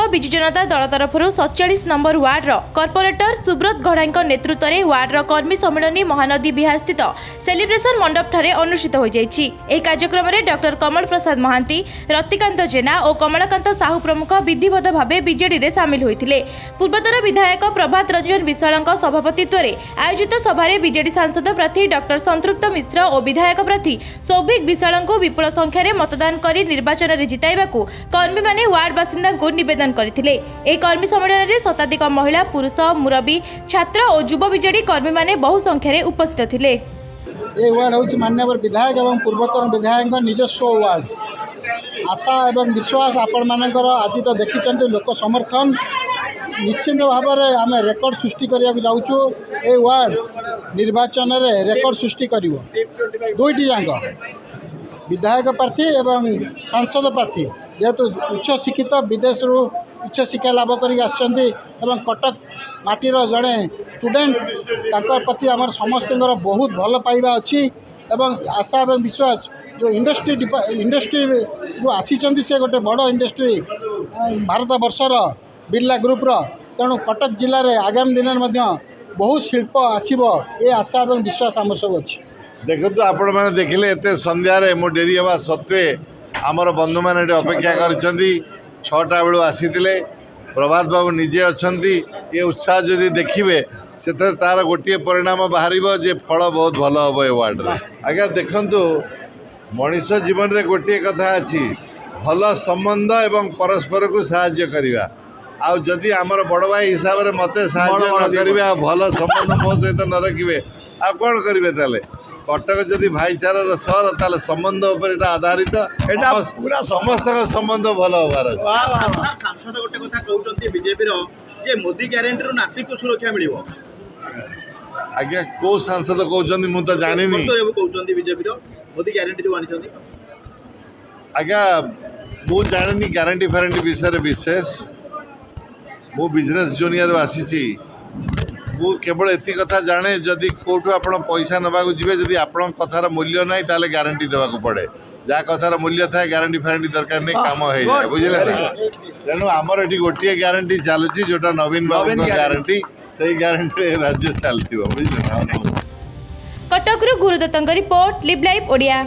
विजु जनता दल तरफ 47 number वार्डर corporator Subrat घड़ा नेतृत्व में वार्डर कर्मी सम्मेलन महानदी विहार स्थित सेलिब्रेशन मंडप ठारे अनुष्ठित हो जाइछि। एही कार्यक्रम में डॉक्टर कमल प्रसाद महांती, रतिकांत जेना और कमलाकांत साहू प्रमुख विधिवत भाव बीजेडी रे सामिल होइथिले। पूर्वतन विधायक प्रभात रंजन विशालଙ୍କ सभापतित्व में आयोजित सभारे बीजेडी सांसद प्रार्थी डॉक्टर संतृप्त मिश्र और विधायक प्रार्थी सौभिक विशालଙ୍କୁ विपुल संख्यार मतदान कर निर्वाचन में जिताइबाकू कर्मी माने वार्ड बासिंदा को निवेदन करथिले। ए कर्मी सम्मेलन में शताधिक महिला, पुरुष, मुरबी, छात्र और युव बीजेडी कर्मी माने बहु संख्यार उपस्थित थिले। ए वार्ड हूँ माननीय विधायक एवं पूर्वतन विधायक निजस्व वार्ड। आशा एवं विश्वास आपण मानकर आज तो देखिं लोक समर्थन निश्चिंत भाव में आम रेकर्ड सृष्टि करने जाऊँ। ए वार्ड निर्वाचन में रेकर्ड सृष्टि कर दुईटी जाक विधायक प्रार्थी एवं सांसद प्रार्थी जेहेतु उच्च शिक्षित विदेश उच्च शिक्षा लाभ कर कटक माटीर जड़े स्टूडेंट प्रति आम समस्त बहुत भल पाइबा अच्छी एवं आशा एवं विश्वास जो इंडस्ट्री आसी से गोटे बड़ इंडस्ट्री भारत वर्षर बिरला ग्रुपर तेणु कटक जिले में आगामी दिन में बहुत शिल्प आसब ये आशा एवं विश्वास आम सब अच्छी। देखु आपण मैंने देखिले एत संध्यारे मो डेरी हवा सत्वे आमर बंधु मैंने अपेक्षा करछंती 6टा बेलू आसी प्रभात बाबू निजे अच्छा ये उत्साह जदि देखिए से तार गोटे परिणाम बाहर जे फल बहुत भल हम ए वार्ड में। आज्ञा देखु मनीष जीवन में गोटे कथा अच्छी भल संबंध एवं परस्पर को साहाय्य करवा आदि आमर बड़ भाई हिसाब से मत साहाय्य न करेंगे भल संबंध मो सहित न रखिए आ कौन करेंगे ताले कटक जदि भाईचारार सहर ताले संबंध उपर आधारित पूरा समस्त संबंध भल होबार सांसद गोटे कथा कहउचंती बीजेपी रो जे मोदी ग्यारंटी रो नाती को सुरक्षा मिलिबो। आज्ञा को सांसद कहउचंती मु तो जानिनी कहउचंती बीजेपी रो मोदी ग्यारंटी जो आनिचंती। आज्ञा मु जानिनी ग्यारंटी फारंटी विषय विशेष मु बिजनेस जूनियर आसी मु केवल एति कथा जाने जदि कोठू आपण पैसा नवा जीवे जदि आपण कथार मूल्य ना ताले गारंटी देवाक पड़े जहाँ कथार मूल्य था गारंटी फारंटी दरकार नहीं काम हो जाए बुझे ना। तेणु आमर ये गोटे ग्यारंटी चलुची जोटा नवीन बाबू ग्यारंटी से ग्यारंटी राज्य चलती बुझे ना। Cuttack Gurudatt report live live Odia.